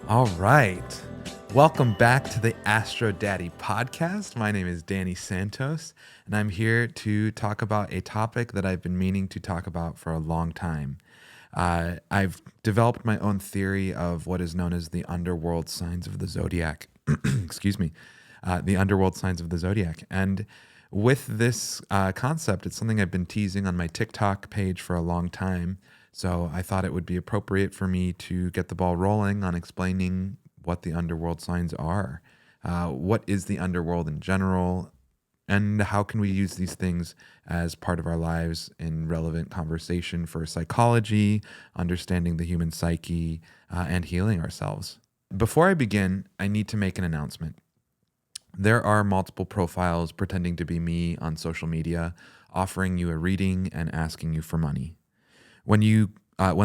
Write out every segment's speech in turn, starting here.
All right. Welcome back to the Astro Daddy podcast. My name is Danny Santos, and I'm here to talk about a topic that I've been meaning to talk about for a long time. I've developed my own theory of what is known as the underworld signs of the zodiac. Excuse me. The underworld signs of the zodiac. And with this concept, it's something I've been teasing on my TikTok page for a long time. So I thought it would be appropriate for me to get the ball rolling on explaining what the underworld signs are. What is the underworld in general? And how can we use these things as part of our lives in relevant conversation for psychology, understanding the human psyche, and healing ourselves? Before I begin, I need to make an announcement. There are multiple profiles pretending to be me on social media, offering you a reading and asking you for money. When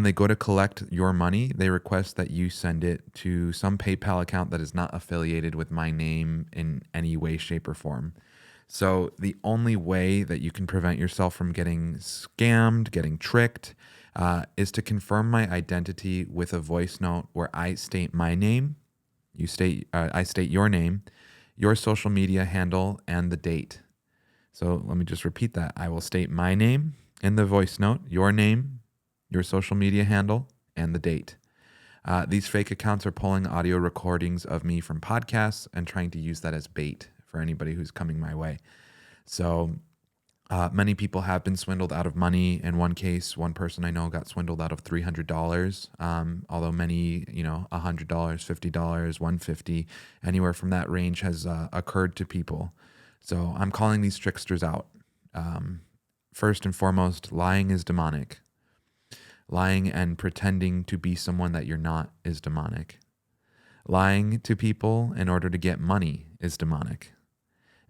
they go to collect your money, they request that you send it to some PayPal account that is not affiliated with my name in any way, shape, or form. So the only way that you can prevent yourself from getting scammed, getting tricked, is to confirm my identity with a voice note where I state my name, I state your name, your social media handle, and the date. So let me just repeat that. I will state my name in the voice note, your name, your social media handle, and the date. These fake accounts are pulling audio recordings of me from podcasts and trying to use that as bait for anybody who's coming my way. So many people have been swindled out of money. In one case, one person I know got swindled out of $300, although many, $100, $50, $150, anywhere from that range has occurred to people. So I'm calling these tricksters out. First and foremost, lying is demonic. Lying and pretending to be someone that you're not is demonic. Lying to people in order to get money is demonic.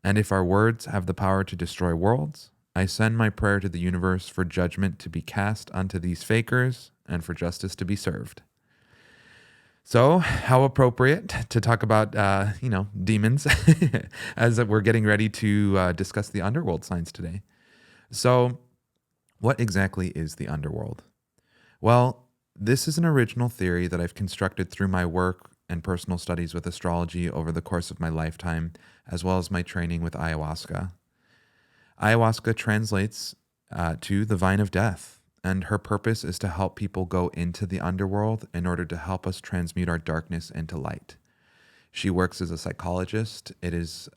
And if our words have the power to destroy worlds, I send my prayer to the universe for judgment to be cast unto these fakers and for justice to be served. So, how appropriate to talk about, demons as we're getting ready to discuss the underworld signs today. So, what exactly is the underworld? Well, this is an original theory that I've constructed through my work and personal studies with astrology over the course of my lifetime, as well as my training with ayahuasca. Ayahuasca translates to the vine of death, and her purpose is to help people go into the underworld in order to help us transmute our darkness into light. She works as a psychologist. It is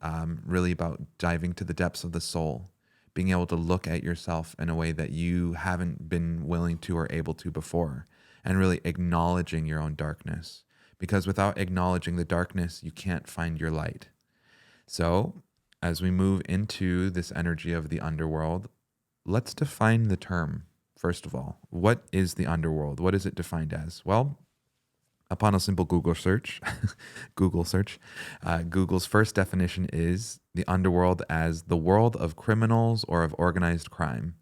really about diving to the depths of the soul, being able to look at yourself in a way that you haven't been willing to or able to before, and really acknowledging your own darkness. Because without acknowledging the darkness, you can't find your light. So, as we move into this energy of the underworld, let's define the term. First of all, what is the underworld? What is it defined as? Well, upon a simple Google search, Google's first definition is the underworld as the world of criminals or of organized crime.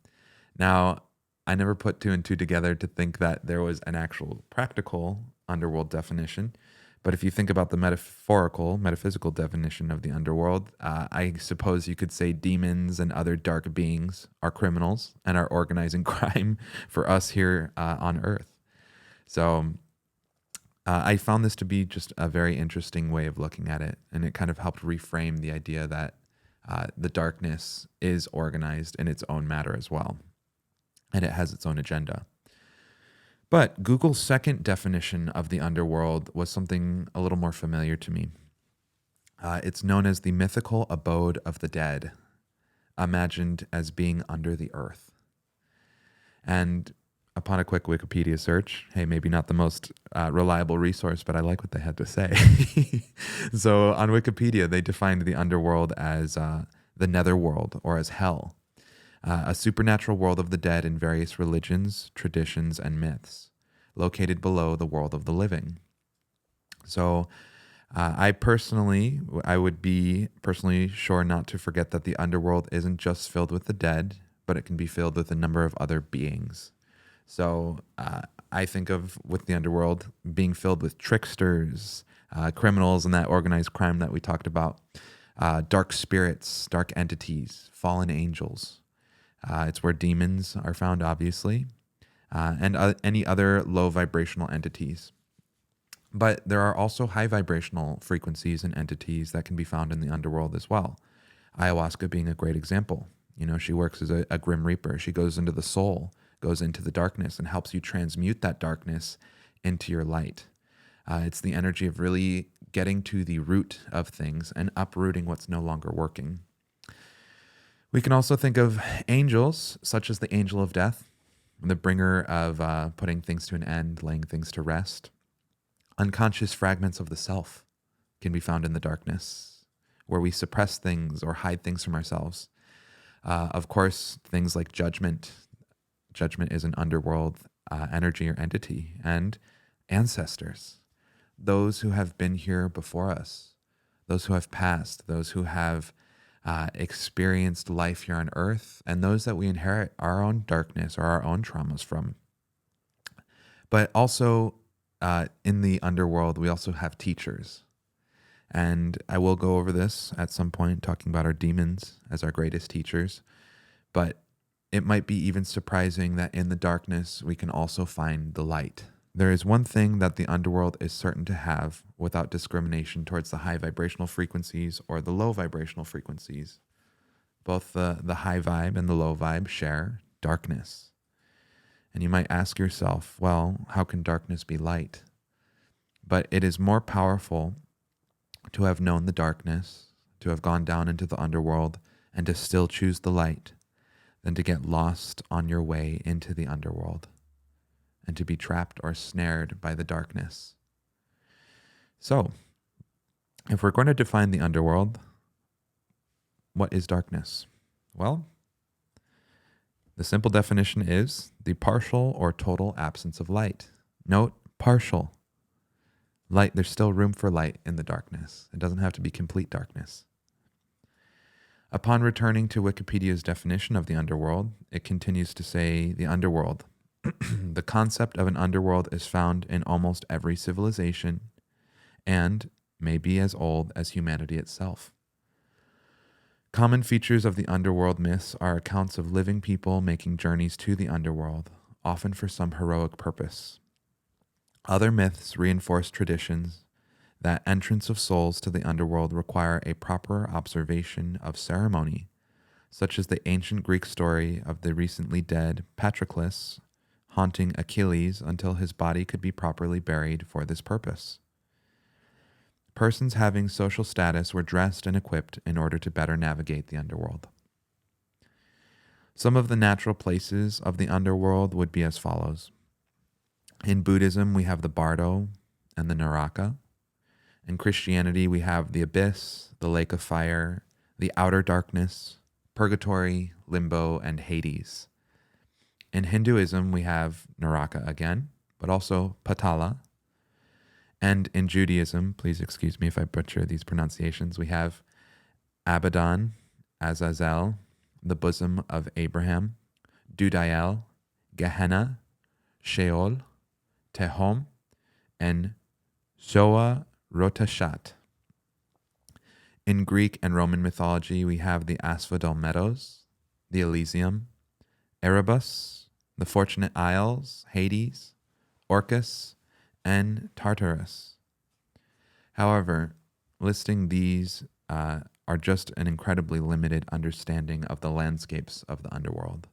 Now, I never put two and two together to think that there was an actual practical underworld definition. But if you think about the metaphysical definition of the underworld, I suppose you could say demons and other dark beings are criminals and are organizing crime for us here on Earth. So I found this to be just a very interesting way of looking at it. And it kind of helped reframe the idea that the darkness is organized in its own matter as well. And it has its own agenda. But Google's second definition of the underworld was something a little more familiar to me. It's known as the mythical abode of the dead, imagined as being under the earth. And upon a quick Wikipedia search, hey, maybe not the most reliable resource, but I like what they had to say. So on Wikipedia, they defined the underworld as the netherworld, or as hell, a supernatural world of the dead in various religions, traditions, and myths, located below the world of the living. So I would be personally sure not to forget that the underworld isn't just filled with the dead, but it can be filled with a number of other beings. So I think of with the underworld being filled with tricksters, criminals, and that organized crime that we talked about, dark spirits, dark entities, fallen angels. It's where demons are found, obviously, and any other low vibrational entities. But there are also high vibrational frequencies and entities that can be found in the underworld as well. Ayahuasca being a great example. You know, she works as a grim reaper. She goes into the soul, goes into the darkness, and helps you transmute that darkness into your light. It's the energy of really getting to the root of things and uprooting what's no longer working. We can also think of angels, such as the angel of death, the bringer of putting things to an end, laying things to rest. Unconscious fragments of the self can be found in the darkness, where we suppress things or hide things from ourselves. Of course, things like judgment. Judgment is an underworld energy or entity, and ancestors, those who have been here before us, those who have passed, those who have experienced life here on earth, and those that we inherit our own darkness or our own traumas from. But also in the underworld, we also have teachers. And I will go over this at some point, talking about our demons as our greatest teachers. But it might be even surprising that in the darkness, we can also find the light. There is one thing that the underworld is certain to have without discrimination towards the high vibrational frequencies or the low vibrational frequencies. Both the high vibe and the low vibe share darkness. And you might ask yourself, well, how can darkness be light? But it is more powerful to have known the darkness, to have gone down into the underworld, and to still choose the light, than to get lost on your way into the underworld and to be trapped or snared by the darkness. So, if we're going to define the underworld, what is darkness? Well, the simple definition is the partial or total absence of light. Note, partial. Light, there's still room for light in the darkness. It doesn't have to be complete darkness. Upon returning to Wikipedia's definition of the underworld, it continues to say the underworld. The concept of an underworld is found in almost every civilization and may be as old as humanity itself. Common features of the underworld myths are accounts of living people making journeys to the underworld, often for some heroic purpose. Other myths reinforce traditions that entrance of souls to the underworld require a proper observation of ceremony, such as the ancient Greek story of the recently dead Patroclus haunting Achilles until his body could be properly buried for this purpose. Persons having social status were dressed and equipped in order to better navigate the underworld. Some of the natural places of the underworld would be as follows. In Buddhism, we have the Bardo and the Naraka. In Christianity, we have the abyss, the lake of fire, the outer darkness, purgatory, limbo, and Hades. In Hinduism, we have Naraka again, but also Patala. And in Judaism, please excuse me if I butcher these pronunciations, we have Abaddon, Azazel, the bosom of Abraham, Dudael, Gehenna, Sheol, Tehom, and Zoa Rotashat. In Greek and Roman mythology, we have the Asphodel Meadows, the Elysium, Erebus, the Fortunate Isles, Hades, Orcus, and Tartarus. However, listing these are just an incredibly limited understanding of the landscapes of the underworld,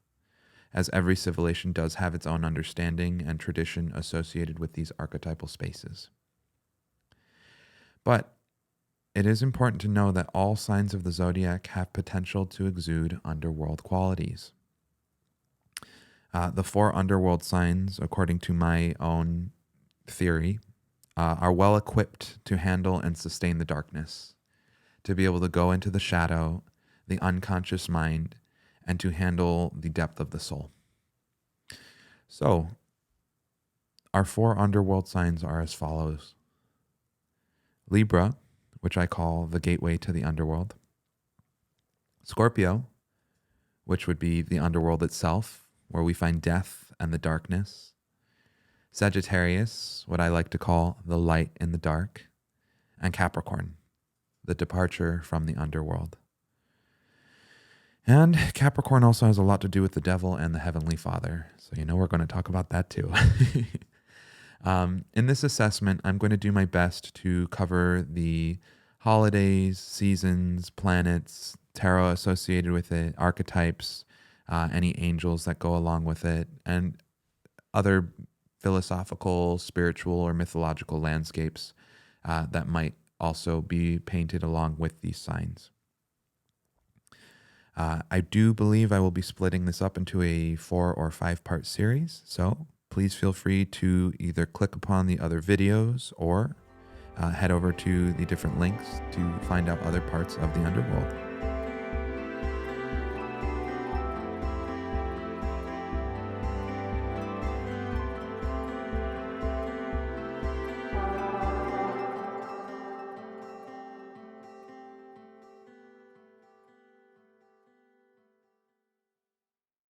as every civilization does have its own understanding and tradition associated with these archetypal spaces. But it is important to know that all signs of the zodiac have potential to exude underworld qualities. The 4 underworld signs, according to my own theory, are well equipped to handle and sustain the darkness, to be able to go into the shadow, the unconscious mind, and to handle the depth of the soul. So, our 4 underworld signs are as follows. Libra, which I call the gateway to the underworld. Scorpio, which would be the underworld itself, where we find death and the darkness. Sagittarius, what I like to call the light in the dark. And Capricorn, the departure from the underworld. And Capricorn also has a lot to do with the devil and the Heavenly Father. So we're going to talk about that too. In this assessment, I'm going to do my best to cover the holidays, seasons, planets, tarot associated with it, archetypes, any angels that go along with it, and other philosophical, spiritual, or mythological landscapes that might also be painted along with these signs. I do believe I will be splitting this up into a 4 or 5-part series, so please feel free to either click upon the other videos or head over to the different links to find out other parts of the Underworld.